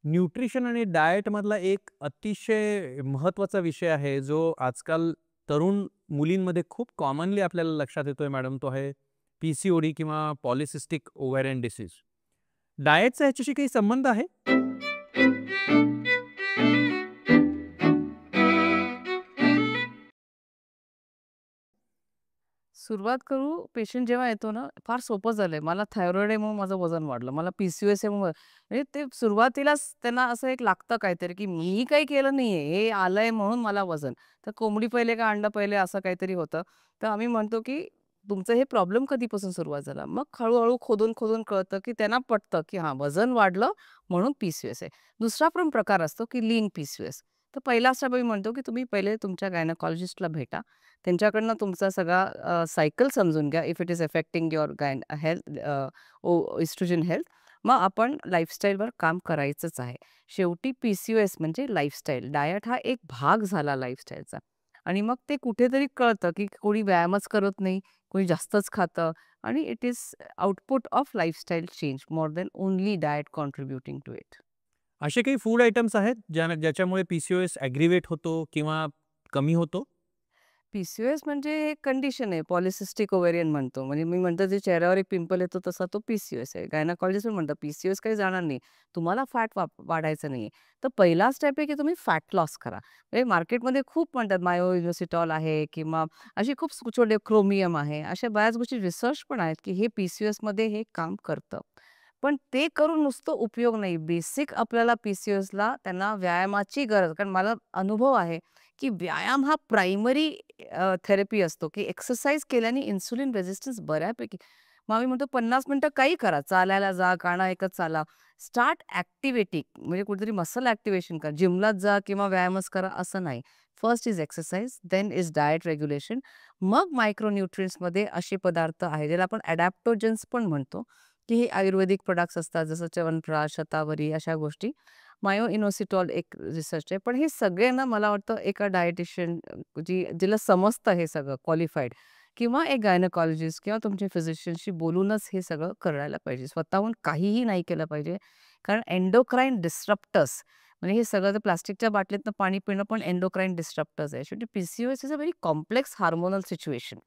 Nutrition आणि diet मधला एक अतिशय महत्त्वाचा विषय आहे, जो आजकाल तरुण मुलींमध्ये खूप कॉमनली आपल्याला लक्षात येतोय मॅडम, तो आहे पी-सी-ओ-डी किंवा पॉलिसिस्टिक ओव्हॅरियन डिसीज. डाएटचा ह्याच्याशी काही संबंध आहे? सुरुवात करू, पेशंट जेव्हा येतो ना, फार सोपं झालंय. मला थायरॉईड आहे म्हणून माझं वजन वाढलं. मला पी-सी-ओ-एस आहे म्हणून म्हणजे ते सुरुवातीलाच त्यांना असं एक लागतं काहीतरी, की मी काही केलं नाहीये, हे आलंय म्हणून मला वजन. तर कोंबडी पहिले का अंडा पहिले असं काहीतरी होतं. तर आम्ही म्हणतो, की तुमचं हे प्रॉब्लेम कधीपासून सुरुवात झाला? मग हळू खोदून कळतं, की त्यांना पटतं, की हां, वजन वाढलं म्हणून पी-सी-ओ-एस आहे. दुसरा पण प्रकार असतो, की लीन पी-सी-ओ-एस. तर पहिला स्टेप आम्ही म्हणतो, की तुम्ही पहिले तुमच्या गायनोकॉलॉजिस्टला भेटा. त्यांच्याकडनं तुमचा सगळा सायकल समजून घ्या. If it is affecting your health, estrogen health. मग आपण लाईफस्टाईलवर काम करायचंच आहे. शेवटी पी-सी-ओ-एस म्हणजे लाईफस्टाईल. डायट हा एक भाग झाला लाईफस्टाईलचा आणि मग ते कुठेतरी कळतं, की कोणी व्यायामच करत नाही, कोणी जास्तच खातं आणि it is output of lifestyle change more than only diet contributing to it. असे काही फूड आयटम्स आहेत ज्याच्यामुळे पी-सी-ओ-एस ॲग्रीव्हेट होतो किंवा कमी होतो? पी-सी-ओ-एस म्हणजे एक कंडिशन आहे. पॉलिसिस्टिक ओव्हेरियन म्हणतो. म्हणजे मी म्हणतो जे चेहऱ्यावर एक पिंपल येतो तसा तो पी-सी-ओ-एस आहे. गायनाकॉलॉजिस्ट पण म्हणतात पी-सी-ओ-एस काही जाणार नाही. तुम्हाला फॅट वाढायचं नाहीये. तर पहिला स्टेप आहे की तुम्ही फॅट लॉस करा. म्हणजे मार्केटमध्ये खूप म्हणतात मायोइनोसिटॉल आहे किंवा अशी खूप छोटे क्रोमियम आहे. अशा बऱ्याच गोष्टी रिसर्च पण आहेत की हे पी-सी-ओ-एसमध्ये हे काम करतं. पण ते करून नुसतं उपयोग नाही. बेसिक आपल्याला पी-सी-ओ-एसला त्यांना व्यायामाची गरज कारण मला अनुभव आहे की व्यायाम हा प्रायमरी थेरपी असतो, की एक्सरसाइज केल्याने इन्सुलिन रेझिस्टन्स बऱ्यापैकी मग आम्ही म्हणतो 50 मिनिटं काही करा. चालायला जा, गाणं ऐकत चाला. स्टार्ट ॲक्टिव्हिटी म्हणजे कुठेतरी मसल ॲक्टिव्हेशन करा. जिमलाच जा किंवा व्यायामच करा असं नाही. First is exercise, then is diet regulation. मग मायक्रो न्यूट्रिएंट्समध्ये असे पदार्थ आहेत, ज्याला आपण अडॅप्टोजन्स पण म्हणतो, की हे आयुर्वेदिक प्रॉडक्ट्स असतात जसं च्यवनप्राश, शतावरी अशा गोष्टी. मायोइनोसिटॉल एक रिसर्च आहे. पण हे सगळे ना मला वाटतं एका डायटिशियन जिला समजतं हे सगळं क्वालिफाईड किंवा एक गायनोकॉलॉजिस्ट किंवा तुमच्या फिजिशियनशी बोलूनच हे सगळं करायला पाहिजे. स्वतःहून काहीही नाही केलं पाहिजे. कारण एंडोक्राईन डिस्रप्टर्स म्हणजे हे सगळं तर प्लास्टिकच्या बाटलीतनं पाणी पिणं पण एंडोक्राईन डिस्रप्टर्स आहे. शेवटी PCOS is a very complex hormonal situation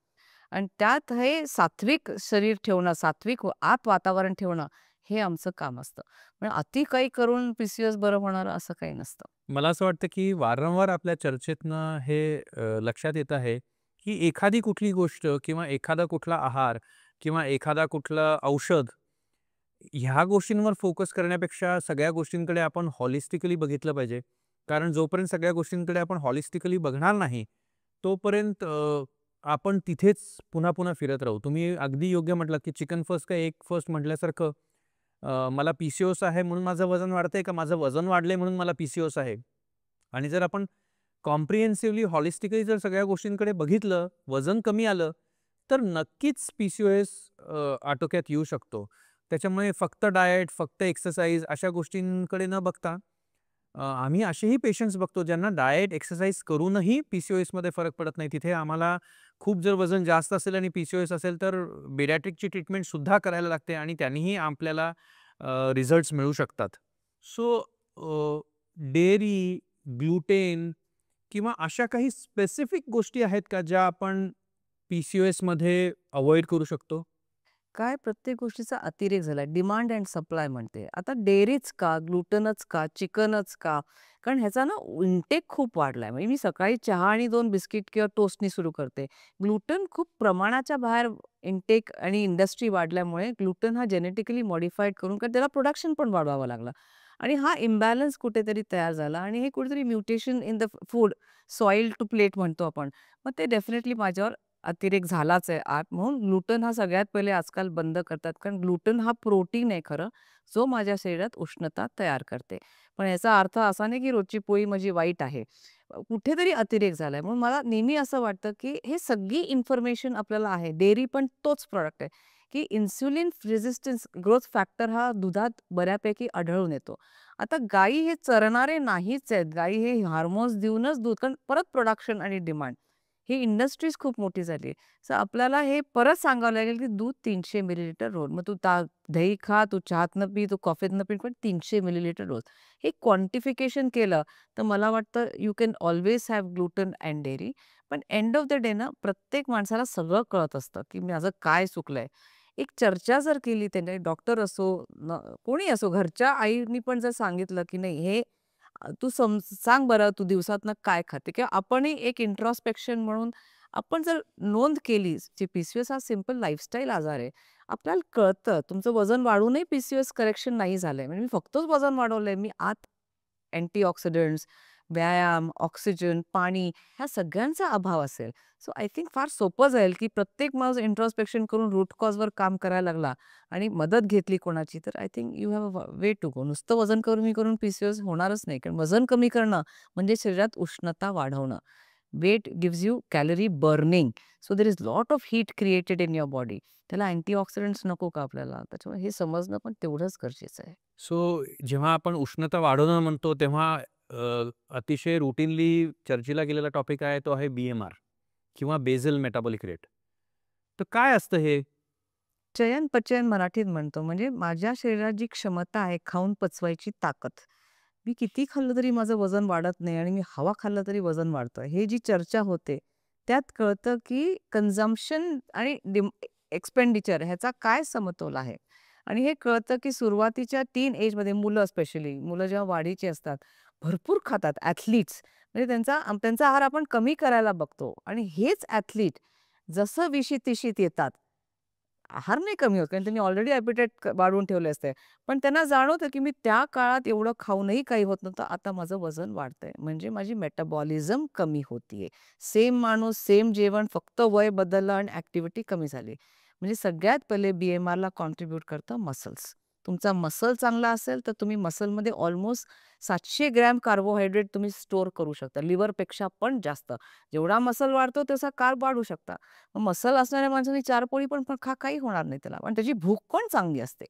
आणि त्यात हे सात्विक शरीर ठेवणं, सात्विक आत वातावरण ठेवणं हे आमचं काम असतं. पण अति काही करून पी-सी-ओ-एस बरं होणार असं काही नसतं. मला असं वाटतं, की वारंवार आपल्या चर्चेतनं हे लक्षात येत आहे, की एखादी कुठली गोष्ट किंवा एखादा कुठला आहार किंवा एखादा कुठलं औषध, ह्या गोष्टींवर फोकस करण्यापेक्षा सगळ्या गोष्टींकडे आपण हॉलिस्टिकली बघितलं पाहिजे. कारण जोपर्यंत सगळ्या गोष्टींकडे आपण हॉलिस्टिकली बघणार नाही, तोपर्यंत आपण तिथेच पुन्हा-पुन्हा फिरत राहू. तुम्ही अगदी योग्य म्हटलात, की चिकन फर्स्ट का एग फर्स्ट म्हटल्यासारखं मला पी-सी-ओ-एस आहे म्हणून माझं वजन वाढतंय का माझं वजन वाढलंय म्हणून मला पी-सी-ओ-एस आहे? आणि जर आपण कॉम्प्रिहेन्सिव्हली, हॉलिस्टिकली जर सगळ्या गोष्टींकडे बघितलं, वजन कमी आलं, तर नक्कीच पी-सी-ओ-एस आटोक्यात येऊ शकतो. त्याच्यामुळे फक्त डाएट, फक्त एक्सरसाइज अशा गोष्टींकडे न बघता आम्ही असेही पेशंट्स बघतो ज्यांना डाएट, एक्सरसाइज करूनही पी-सी-ओ-एसमध्ये फरक पडत नाही. तिथे आम्हाला खूप जर वजन जास्त असेल आणि पी-सी-ओ-एस असेल, तर बेडॅट्रिकची ट्रीटमेंटसुद्धा करायला लागते आणि त्यांनीही आपल्याला रिझल्ट्स मिळू शकतात. सो डेअरी, ग्लुटेन किंवा अशा काही स्पेसिफिक गोष्टी आहेत का ज्या आपण पी-सी-ओ-एसमध्ये अव्हॉइड करू शकतो? काय प्रत्येक गोष्टीचा अतिरेक झालाय. डिमांड एंड सप्लाय म्हणते. आता डेअरीच का, ग्लुटनच का, चिकनच का? कारण ह्याचा ना इंटेक खूप वाढलाय. म्हणजे मी सकाळी चहा आणि 2 बिस्किट किंवा टोस्टनी सुरू करते. ग्लुटन खूप प्रमाणाच्या बाहेर इंटेक आणि इंडस्ट्री वाढल्यामुळे ग्लुटन हा जेनेटिकली मॉडिफाईड करून कारण त्याला प्रोडक्शन पण वाढवावं लागलं. आणि हा इम्बॅलन्स कुठेतरी तयार झाला आणि हे कुठेतरी mutation in the food, soil to plate म्हणतो आपण. मग ते डेफिनेटली माझ्यावर अतिरेक झालाच आहे आत. म्हणून ग्लुटन हा सगळ्यात पहिले आजकाल बंद करतात. कारण ग्लुटन हा प्रोटीन आहे खरं, जो माझ्या शरीरात उष्णता तयार करते. पण याचा अर्थ असा नाही की रोजची पोळी माझी वाईट आहे. कुठेतरी अतिरेक झालाय. म्हणून मला नेहमी असं वाटतं की हे सगळी इन्फॉर्मेशन आपल्याला आहे. डेअरी पण तोच प्रॉडक्ट आहे, की इन्स्युलिन रेझिस्टन्स ग्रोथ फॅक्टर हा दुधात बऱ्यापैकी आढळून येतो. आता गायी हे चरणारे नाहीच आहेत. गायी हे हार्मोन्स देऊनच दूध कारण परत प्रोडक्शन आणि डिमांड. ही इंडस्ट्रीज खूप मोठी झाली. सो आपल्याला हे परत सांगावं लागेल, की दूध 300 मिलीलिटर रोज. मग तू दही खा, तू चहातनं पी, तू कॉफीतनं पी, पण 300 मिलीलिटर रोज. हे क्वांटिफिकेशन केलं, तर मला वाटतं you can always have gluten and dairy. पण एंड ऑफ द डे ना, प्रत्येक माणसाला सगळं कळत असतं, की माझं काय चुकलंय. एक चर्चा जर केली त्याने, डॉक्टर असो, कोणी असो, घरच्या आईनी पण जर सांगितलं, की नाही हे तू सांग बरं तू दिवसातनं काय खाते? किंवा आपणही एक इंट्रोस्पेक्शन म्हणून आपण जर नोंद केली, की पी-सी-ओ-एस हा सिंपल लाईफस्टाईल आजार आहे. आपल्याला कळतं तुमचं वजन वाढूनही पी-सी-ओ-एस करेक्शन नाही झालंय. म्हणजे मी फक्तच वजन वाढवलंय. मी आत अँटीऑक्सिडंट्स, व्यायाम, ऑक्सिजन, पाणी ह्या सगळ्यांचा अभाव असेल. सो आय थिंक फार सोपं जाईल, की प्रत्येक माणूस इंट्रोस्पेक्शन करून रूट कॉजवर काम करायला लागला आणि मदत घेतली कोणाची, तर I think you have a way to go. नुसतं वजन कमी करून पी-सी-ओ-एस होणारच नाही. कारण वजन कमी करणं म्हणजे शरीरात उष्णता वाढवणं. Weight gives you calorie burning. So there is lot of heat created in your body. त्याला अँटीऑक्सिडंट्स नको का आपल्याला? त्याच्यामुळे हे समजणं पण तेवढंच गरजेचं आहे. सो जेव्हा आपण उष्णता वाढवणं म्हणतो तेव्हा अतिशय रुटीनली चर्चेला गेलेला टॉपिक आहे तो आहे BMR किंवा बेसल मेटाबॉलिक रेट. तर काय असतं हे? चयन-पचयन मराठीत म्हणतो. म्हणजे माझ्या शरीरात जी क्षमता आहे खाऊन पचवायची ताकद. मी किती खाल्लं तरी माझं वजन वाढत नाही आणि मी हवा खाल्लं तरी वजन वाढतं. हे जी चर्चा होते, त्यात कळतं की कन्झम्पशन आणि एक्सपेंडिचर ह्याचा काय समतोल आहे. आणि हे कळतं की सुरुवातीच्या टीन एजमध्ये मुलं स्पेशली, मुलं जेव्हा वाढीची असतात, भरपूर खातात ॲथलीट्स. म्हणजे त्यांचा आहार आपण कमी करायला बघतो आणि हेच ॲथलीट जसं 20शीत येतात, आहार नाही कमी होत कारण त्यांनी ऑलरेडी ॲपेटाईट वाढवून ठेवले असते. पण त्यांना जाणवतं, की मी त्या काळात एवढं खाऊनही काही होत नव्हतं. आता माझं वजन वाढतंय. म्हणजे माझी मेटाबॉलिझम कमी होतीये. सेम माणूस, सेम जेवण, फक्त वय बदललं आणि ॲक्टिव्हिटी कमी झाली. म्हणजे सगळ्यात पहिले BMRला कॉन्ट्रिब्यूट करतं मसल्स. तुमचा मसल चांगला असेल, तर तुम्ही मसलमध्ये ऑलमोस्ट 700 ग्रॅम कार्बोहायड्रेट तुम्ही स्टोअर करू शकता. लिव्हरपेक्षा पण जास्त. जेवढा मसल वाढतो, तसा कार्ब वाढू शकता. मसल असणाऱ्या माणसाने 4 पोळी पण पण काही होणार नाही त्याला. पण त्याची भूक पण चांगली असते.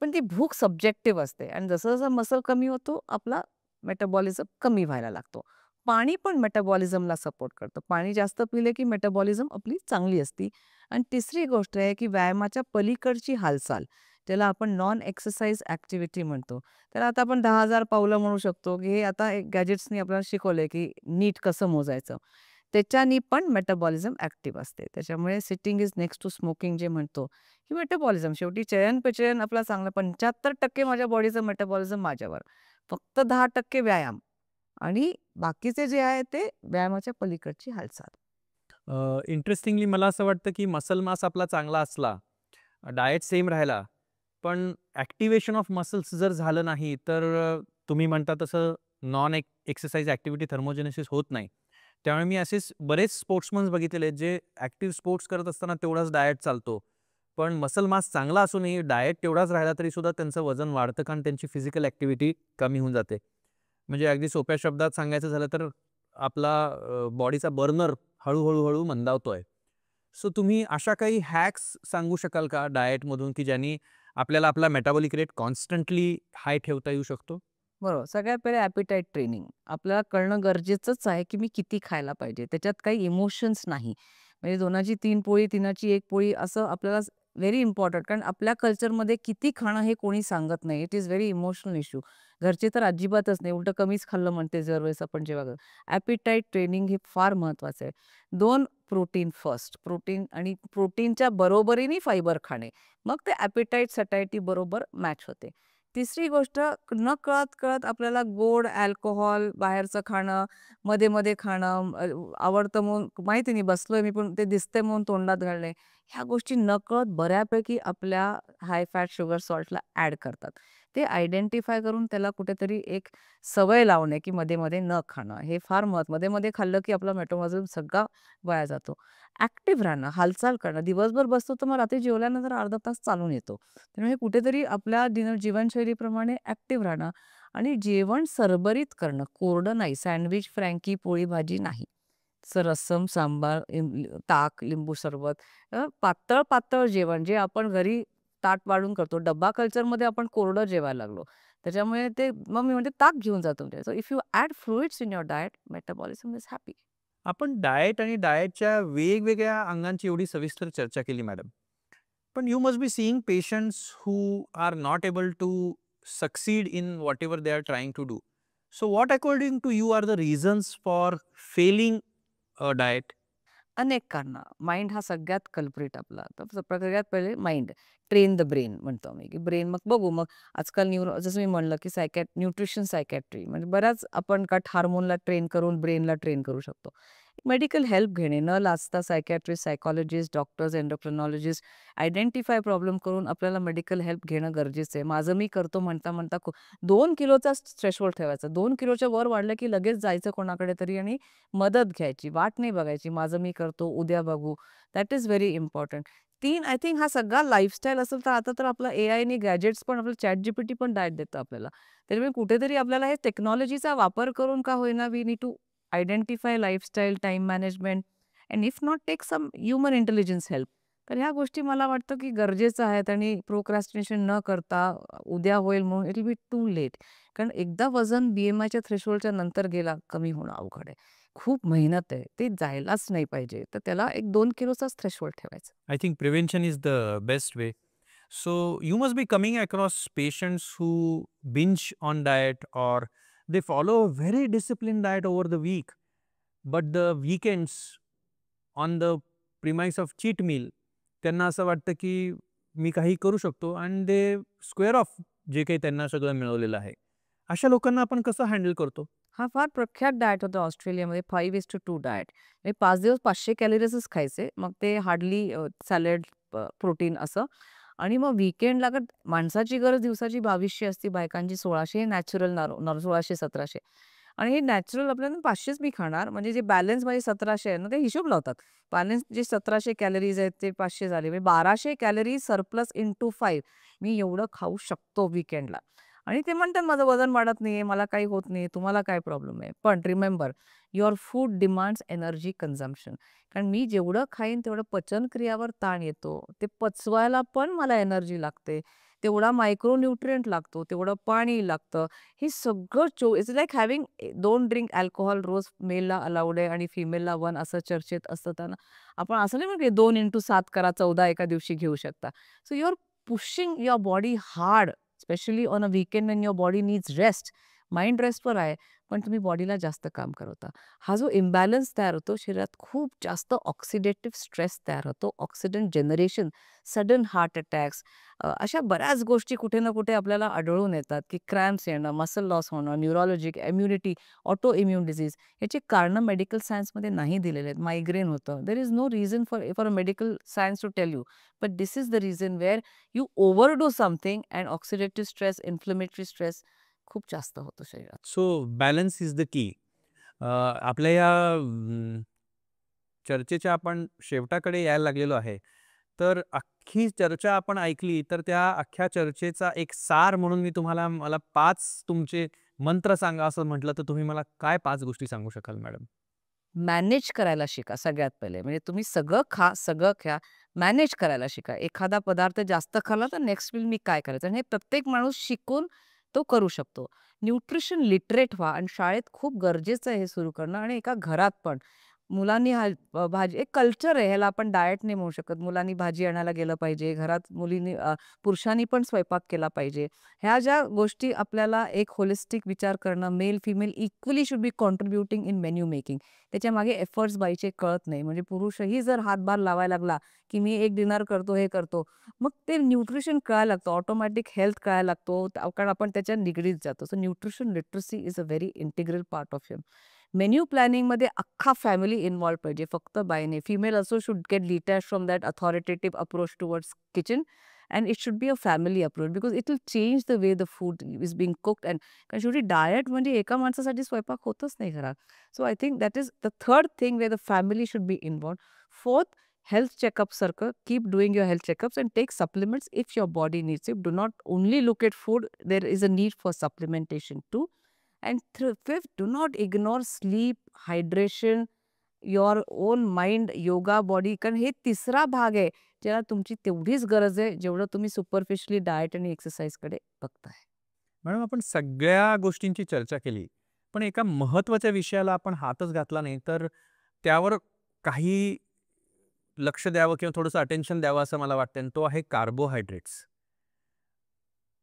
पण ती भूक सब्जेक्टिव्ह असते आणि जसं-जसं मसल कमी होतो, आपला मेटाबॉलिझम कमी व्हायला लागतो. पाणी पण मेटाबॉलिझमला सपोर्ट करतं. पाणी जास्त पिले की मेटाबॉलिझम आपली चांगली असते. आणि तिसरी गोष्ट आहे की व्यायामाच्या पलीकडची हालचाल, त्याला आपण नॉन एक्सरसाइज ॲक्टिव्हिटी म्हणतो. तर आता आपण 10,000 पावलं म्हणू शकतो, की हे आता गॅजेट्सनी आपल्याला शिकवलंय की नीट कसं मोजायचं. त्याच्यानी पण मेटाबॉलिझम ॲक्टिव्ह असते. त्याच्यामुळे sitting is next to smoking जे म्हणतो, की मेटाबॉलिझम शेवटी चयन-पचयन आपला चांगला 75% माझ्या बॉडीचं मेटाबॉलिझम माझ्यावर. फक्त 10% व्यायाम आणि बाकीचे जे आहे ते व्यायामाच्या पलीकडची हालचाल. इंटरेस्टिंगली मला असं वाटतं की मसल मास आपला चांगला असला, डायट सेम राहिला, पण ॲक्टिव्हेशन ऑफ मसल्स जर झालं नाही, तर तुम्ही म्हणता तसं नॉन एक्सरसाइज ॲक्टिव्हिटी थर्मोजेनेसिस होत नाही. त्यामुळे मी असेच बरेच स्पोर्ट्समन्स बघितलेले आहेत, जे ॲक्टिव्ह स्पोर्ट्स करत असताना तेवढाच डायट चालतो. पण मसल मास चांगला असूनही डायट तेवढाच राहिला तरीसुद्धा त्यांचं वजन वाढतं, कारण त्यांची फिजिकल ॲक्टिव्हिटी कमी होऊन जाते. म्हणजे अगदी सोप्या शब्दात सांगायचं झालं तर आपला बॉडीचा बर्नर हळू मंदावतोय. सो तुम्ही अशा काही हॅक्स सांगू शकाल का डाएटमधून, की ज्यांनी आपल्याला आपला मेटाबॉलिक रेट कॉन्स्टंटली हाय ठेवता येऊ शकतो? बरोबर. सगळ्यात पहिले ॲपेटाईट ट्रेनिंग. आपल्याला कळणं गरजेचंच आहे, की मी किती खायला पाहिजे. त्याच्यात काही इमोशन्स नाही. म्हणजे 2ची 3 पोळी, 3ची 1 पोळी असं आपल्याला व्हेरी इम्पोर्टंट. कारण आपल्या कल्चरमध्ये किती खाणं हे कोणी सांगत नाही. It is very emotional issue. घरचे तर अजिबातच नाही. उलटं कमीच खाल्लं म्हणते दरवेळेस आपण जेव्हा ॲपेटाईट ट्रेनिंग हे फार महत्वाचं आहे. 2 प्रोटीन फर्स्ट. प्रोटीन आणि प्रोटीनच्या बरोबरीने फायबर खाणे. मग ते ॲपेटाईट सटायटी बरोबर मॅच होते. तिसरी गोष्ट नकळत-कळत आपल्याला गोड, अल्कोहल, बाहेरचं खाणं, मध्ये-मध्ये खाणं, आवडतं म्हणून माहिती नाही बसलोय मी पण ते दिसतंय म्हणून तोंडात घालणे. ह्या गोष्टी नकळत बऱ्यापैकी आपल्या हाय फॅट, शुगर, सॉल्टला ॲड करतात. ते आयडेंटिफाय करून त्याला कुठेतरी एक सवय लावणे, की मध्ये-मध्ये न खाणं. हे फार मध्ये-मध्ये खाल्लं की आपला मेटाबॉलिझम सगळा वाया जातो. ॲक्टिव्ह राहणं, हालचाल करणं. दिवसभर बसतो तर मग रात्री जेवल्यानंतर अर्धा तास चालून येतो. त्यामुळे कुठेतरी आपल्या जीवनशैलीप्रमाणे ॲक्टिव्ह राहणं आणि जेवण सरभरीत करणं, कोरडं नाही, सँडविच, फ्रँकी, पोळी भाजी नाही. रस्सम, सांबार, ताक, लिंबू सरबत, पातळ-पातळ जेवण जे आपण घरी ताट वाढून करतो. डब्बा कल्चरमध्ये आपण कोरडं जेवायला लागलो. त्याच्यामुळे ते मग मी म्हणते ताक घेऊन जा तुमच्या. So if you add fruits in your diet, metabolism is happy. आपण डाएट आणि डाएटच्या वेगवेगळ्या अंगांची एवढी सविस्तर चर्चा केली मॅडम. पण you must be seeing patients who are not able to succeed in whatever they are trying to do. So what according to you are the reasons for failing a diet? अनेक कारणं. Mind हा सगळ्यात culprit आपला. तर सगळ्यात पहिले mind. Train the brain म्हणतो आम्ही, की ब्रेन मग बघू मग आजकाल जसं मी म्हणलं, की न्यूट्रिशन सायकॅट्री म्हणजे बऱ्याच आपण गट हार्मोनला ट्रेन करून ब्रेनला ट्रेन करू शकतो. मेडिकल हेल्प घेणे न लाजता psychiatrist, psychologist, doctors, endocrinologist identify problem करून आपल्याला मेडिकल हेल्प घेणं गरजेचं आहे. माझं मी करतो म्हणता-म्हणता 2 किलोचा थ्रेशोल्ड ठेवायचा. 2 किलोच्या वर वाढलं, की लगेच जायचं कोणाकडे तरी आणि मदत घ्यायची. वाट नाही बघायची. माझं मी करतो, उद्या बघू. That is very important. 3 I think हा सगळा लाईफस्टाईल असेल तर आता तर आपला एआयनी गॅजेट्स पण आपलं ChatGPT पण डाएट देतं आपल्याला. त्यामुळे कुठेतरी आपल्याला हे टेक्नॉलॉजीचा वापर करून का होईना we need to identify lifestyle, time management and if not take some human intelligence help. तर ह्या गोष्टी मला वाटतं की गरजेचं आहेत आणि प्रोक्रॅस्टिनेशन न करता उद्या होईल म्हणून it will be too late. कारण एकदा वजन BMIच्या थ्रेशोल्डच्या नंतर गेला, कमी होणं अवघड आहे. खूप मेहनत आहे. ते जायलाच नाही पाहिजे. तर त्याला एक 2 किलोचाच थ्रेशोल्ड ठेवायचा. I think prevention is the best way. So you must be coming across patients who binge on diet or they follow a very disciplined diet over the week, but the weekends on the premise of cheat meal त्यांना असं वाटतं की मी काही करू शकतो and they square off जे काही त्यांना सगळं मिळवलेलं आहे. अशा लोकांना आपण कसं हँडल करतो? हा फार प्रख्यात डाएट होता ऑस्ट्रेलियामध्ये 5:2 डाएट. म्हणजे 5 दिवस 500 कॅलरीजच खायचे. मग ते हार्डली सॅलड, प्रोटीन असं आणि मग वीकेंडला माणसाची गरज दिवसाची 2200 असते, बायकांची 1600 नॅचरल 1600-1700 आणि हे नॅचरल आपल्याला 500च मी खाणार म्हणजे जे बॅलन्स माझे 1700 आहे ना, ते हिशोब लावतात. बॅलन्स जे 1700 कॅलरीज आहेत ते 500 झाले. म्हणजे 1200 कॅलरीज सरप्लस इंटू 5 मी एवढं खाऊ शकतो वीकेंडला. आणि ते म्हणतात माझं वजन वाढत नाहीये, मला काही होत नाही, तुम्हाला काय प्रॉब्लेम आहे? पण remember your food demands energy consumption. कारण मी जेवढं खाईन तेवढं पचनक्रियावर ताण येतो. ते पचवायला पण मला एनर्जी लागते. तेवढा मायक्रो न्यूट्रिएंट लागतो, तेवढं पाणी लागतं. हे सगळं it's like having 2 drink alcohol रोज मेलला अलाउड आहे आणि फिमेलला 1 असं चर्चेत असतं त्यांना. आपण असं नाही म्हणत 2x7 करा, 14 एका दिवशी घेऊ शकता. So you are pushing your body hard specially on a weekend when your body needs rest. Mind रेस्टवर आहे, पण तुम्ही बॉडीला जास्त काम करवता. हा जो इम्बॅलन्स तयार होतो शरीरात खूप जास्त ऑक्सिडेटिव्ह स्ट्रेस तयार होतो. Oxidant generation, sudden heart attacks अशा बऱ्याच गोष्टी कुठे ना कुठे आपल्याला आढळून येतात, की क्रॅम्प्स येणं, मसल लॉस होणं, neurologic, immunity, auto immune disease ह्याची कारणं मेडिकल सायन्समध्ये नाही दिलेले आहेत. मायग्रेन होतं. There is no reason for for a medical science to tell you. But this is the reason where you overdo something and oxidative stress, inflammatory stress खूप जास्त होतो शरीरात. So balance is the key. आपल्या या चर्चेच्या आपण शेवटाकडे यायला लागलेलो आहे. तर अख्खी चर्चा आपण ऐकली, तर त्या अख्ख्या चर्चेचा एक सार म्हणून मी तुम्हाला मला 5 तुमचे मंत्र सांगा असं म्हटलं, तर तुम्ही मला काय 5 गोष्टी सांगू शकाल मॅडम? मॅनेज करायला शिका सगळ्यात पहिले. म्हणजे तुम्ही सगळं खा, सगळं घ्या. मॅनेज करायला शिका. एखादा पदार्थ जास्त खाल्ला तर नेक्स्ट मील मी काय करायचं? आणि हे प्रत्येक माणूस शिकून तो करू शकतो. न्यूट्रिशन लिटरेट व्हा आणि शाळेत खूप गरजेचं आहे हे सुरू करणं आणि एका घरात पण. मुलांनी भाजी एक कल्चर आहे ह्याला आपण डाएट नाही म्हणू शकत. मुलांनी भाजी आणायला गेलं पाहिजे. घरात पुरुषांनी पण स्वयंपाक केला पाहिजे. ह्या ज्या गोष्टी आपल्याला एक होलिस्टिक विचार करणं, male, female equally should be contributing in menu making. त्याच्यामागे एफर्ट्स बाईचे कळत नाही. म्हणजे पुरुषही जर हातभार लावायला लागला, की मी एक डिनर करतो, हे करतो. मग ते न्यूट्रिशन कळायला लागतं, ऑटोमॅटिक हेल्थ कळायला लागतो. कारण आपण त्याच्या निगडीत जातो. So nutrition literacy is a very integral part of him. Menu प्लॅनिंगमध्ये अख्खा फॅमिली इन्व्हॉल्व पाहिजे, फक्त बाय नाही. Female also should get detach from that authoritative approach towards kitchen and it should be a family approach because it will change the way the food is being cooked and कारण शेवटी diet म्हणजे एका माणसासाठी स्वयंपाक होतच नाही घरात. So I think that is the third thing where the family should be involved. Fourth, health checkup circle. Keep doing your health checkups and take supplements if your body needs it. Do not only look at food. There is a need for supplementation too. And fifth, do not ignore sleep, hydration, your own mind, yoga, body. कारण हे तिसरा भाग आहे ज्याला तुमची तेवढीच गरज आहे जेवढं तुम्ही सुपरफिशली डाएट आणि एक्सरसाइजकडे बघताय. मॅडम आपण सगळ्या गोष्टींची चर्चा केली. पण एका महत्त्वाच्या विषयाला आपण हातच घातला नाही, तर त्यावर काही लक्ष द्यावं किंवा थोडंसं अटेन्शन द्यावं असं मला वाटतं, आणि तो आहे कार्बोहायड्रेट्स.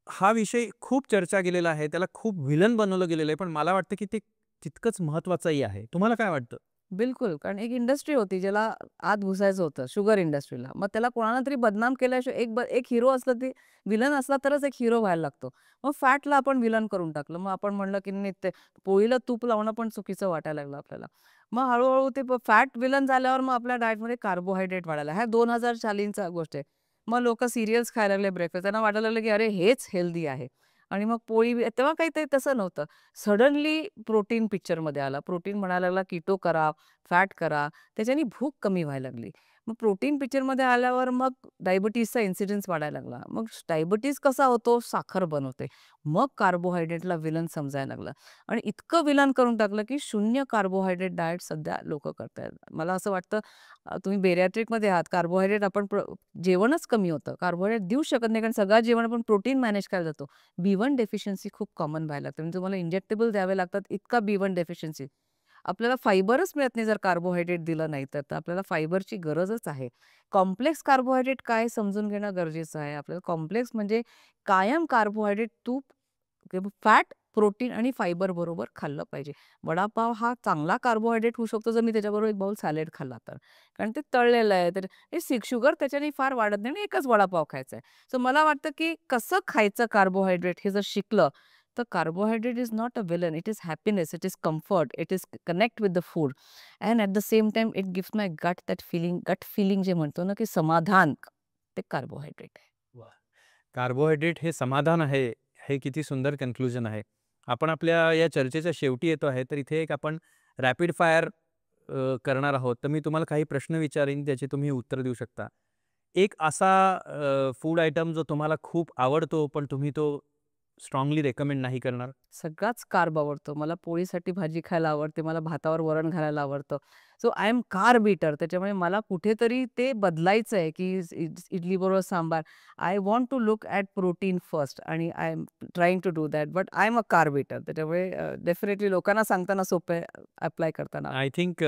हा विषय खूप चर्चा केलेला आहे, त्याला खूप व्हिलन बनवलं गेलेलं आहे, पण मला वाटतं की ते तितकंच महत्त्वाचंही आहे. तुम्हाला काय वाटतं? बिलकुल. कारण एक इंडस्ट्री होती ज्याला आत घुसायचं होतं, शुगर इंडस्ट्रीला. मग त्याला कोणाला तरी बदनाम केल्याशिवाय एक हिरो असला ते विलन असला तरच एक हिरो व्हायला लागतो. मग फॅटला आपण विलन करून टाकलं. मग आपण म्हणलं की नाही ते पोळीला तूप लावणं पण चुकीचं वाटायला लागलं आपल्याला. मग हळू ते फॅट विलन झाल्यावर मग आपल्या डाएटमध्ये कार्बोहायड्रेट वाढायला. ह्या 2000 सालींचा गोष्ट आहे. मग लोकं सीरियल्स खायला लागले ब्रेकफास्ट. त्यांना वाटायला लागलं की अरे हेच हेल्दी आहे. आणि मग तेव्हा काही ते तसं नव्हतं. सडनली प्रोटीन पिक्चरमध्ये आला. प्रोटीन म्हणायला लागला कीटो करा, फॅट करा. त्याच्याने भूक कमी व्हायला लागली. मग प्रोटीन पिक्चरमध्ये आल्यावर मग डायबिटीजचा इन्सिडन्स वाढायला लागला. मग डायबिटीज कसा होतो? साखर बनवते. मग कार्बोहायड्रेटला विलन समजायला लागलं आणि इतकं विलन करून टाकलं, की शून्य कार्बोहायड्रेट डाएट सध्या लोकं करतायत. मला असं वाटतं तुम्ही बेरियाट्रिकमध्ये आहात. कार्बोहायड्रेट आपण जेवणच कमी होतं. कार्बोहायड्रेट देऊ शकत नाही कारण सगळं जेवण आपण प्रोटीन मॅनेज करायला जातो. B1 डेफिशियन्सी खूप कॉमन व्हायला लागते. म्हणजे तुम्हाला इंजेक्टेबल द्यावे लागतात इतका B1 डेफिशियन्सी. आपल्याला फायबरच मिळत नाही जर कार्बोहायड्रेट दिलं नाही तर. तर आपल्याला फायबरची गरजच आहे. कॉम्प्लेक्स कार्बोहायड्रेट काय समजून घेणं गरजेचं आहे. आपल्याला कॉम्प्लेक्स म्हणजे कायम कार्बोहायड्रेट, तूप, फॅट, प्रोटीन आणि फायबर बरोबर खाल्लं पाहिजे. वडापाव हा चांगला कार्बोहायड्रेट होऊ शकतो जर मी त्याच्याबरोबर एक बाउल सॅलड खाल्ला तर. कारण ते तळलेलं आहे. तर हे शुगर त्याच्याने फार वाढत नाही आणि एकच वडापाव खायचा आहे. सो मला वाटतं की कसं खायचं कार्बोहायड्रेट हे जर शिकलं तर carbohydrate is not a villain. It is happiness, it is comfort, it is connect with the food and at the same time it gives my gut feeling जे म्हणतो ना की समाधान, ते कार्बोहायड्रेट आहे. वाह! कार्बोहायड्रेट हे समाधान आहे. हे किती सुंदर कन्क्लुजन आहे. आपण आपल्या या चर्चेच्या शेवटी येतो आहे, तर इथे एक आपण रॅपिड फायर करणार आहोत. तर मी तुम्हाला काही प्रश्न विचारीन, त्याचे तुम्ही उत्तर देऊ शकता. एक असा फूड आयटम जो तुम्हाला खूप आवडतो, पण तुम्ही तो स्ट्राँगली रेकमेंड नाही करणार? सगळाच कार्ब आवडतो. मला पोळीसाठी भाजी खायला आवडते. मला भातावर वरण घालायला आवडतं. So I am carb eater. त्याच्यामुळे मला कुठेतरी ते बदलायचं आहे, की इडलीबरोबर sambar. I want to look at protein first आणि I am trying to do that. But I am a carb eater. त्याच्यामुळे डेफिनेटली लोकांना सांगताना सोपं आहे, अप्लाय करताना. I think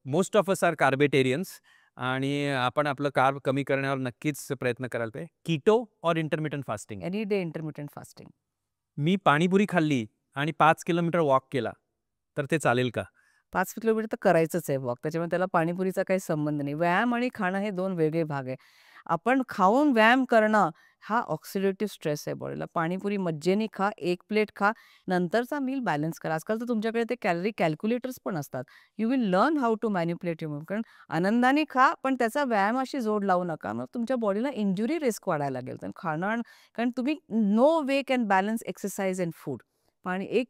most of us are carbetarians, आणि आपण आपलं कार्ब कमी करण्यावर नक्कीच प्रयत्न करायला पाहिजे. कीटो और intermittent fasting? Any day intermittent fasting. मी पाणीपुरी खाल्ली आणि 5 किलोमीटर वॉक केला, तर ते चालेल का? 5 किलोमीटर तर करायचंच आहे वॉक. त्याच्यामुळे त्याला पाणीपुरीचा काही संबंध नाही. व्यायाम आणि खाणं हे 2 वेगळे भाग आहे. आपण खाऊन व्यायाम करणं हा ऑक्सिडेटिव्ह स्ट्रेस आहे बॉडीला. पाणीपुरी मज्जेने खा, 1 प्लेट खा, नंतरचा मील बॅलन्स करा. आजकाल तर तुमच्याकडे ते कॅलरी कॅल्क्युलेटर्स पण असतात. You will learn how to manipulate your move. कारण आनंदाने खा, पण त्याचा व्यायामाशी जोड लावू नका. मग तुमच्या बॉडीला इंजुरी रिस्क वाढायला लागेल. तर कारण तुम्ही no way can balance exercise and food. आणि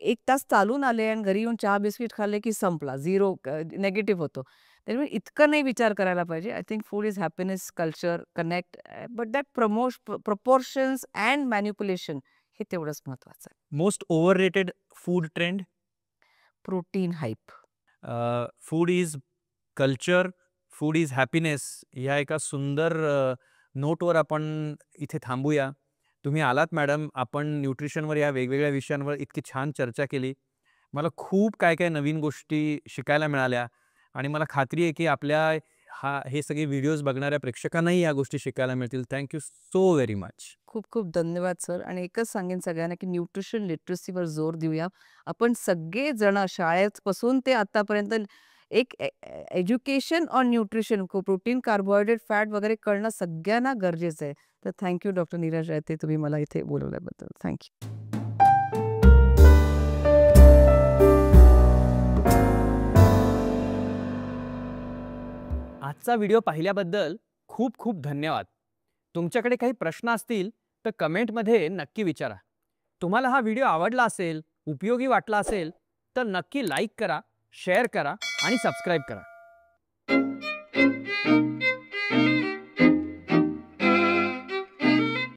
1 तास चालून आले आणि घरी येऊन चहा बिस्किट खाल्ले की संपला. झिरो निगेटिव्ह होतो. त्यामुळे इतकं नाही विचार करायला पाहिजे. I think food is happiness, culture, connect, but that proportions and manipulation हे तेवढंच महत्वाचं आहे. Most overrated food trend? Protein hype. Food is culture, food is happiness, ह्या एका सुंदर नोटवर आपण इथे थांबूया. तुम्ही आलात मॅडम. आपण न्यूट्रिशनवर या वेगवेगळ्या विषयांवर इतकी छान चर्चा केली. मला खूप काय काय नवीन गोष्टी शिकायला मिळाल्या, आणि मला खात्री आहे की आपल्या हे सगळे व्हिडिओज बघणाऱ्या प्रेक्षकांनाही या गोष्टी शिकायला मिळतील. Thank you so very much. खूप खूप धन्यवाद सर. आणि एकच सांगेन सगळ्यांना की न्यूट्रिशन लिटरसीवर जोर देऊया. आपण सगळेजण शाळेपासून ते आतापर्यंत एक education on nutrition, protein, carbohydrate, fat वगैरे कळणं सगळ्यांना गरजेचं आहे. तर थँक यू डॉक्टर नीरज रायते, तुम्ही मला इथे बोलवल्याबद्दल. Thank you. आजचा व्हिडिओ पाहिल्याबद्दल खूप खूप धन्यवाद. तुमच्याकडे काही प्रश्न असतील तर कमेंटमध्ये नक्की विचारा. तुम्हाला हा व्हिडिओ आवडला असेल, उपयोगी वाटला असेल, तर नक्की लाईक करा, शेअर करा आणि सबस्क्राईब करा.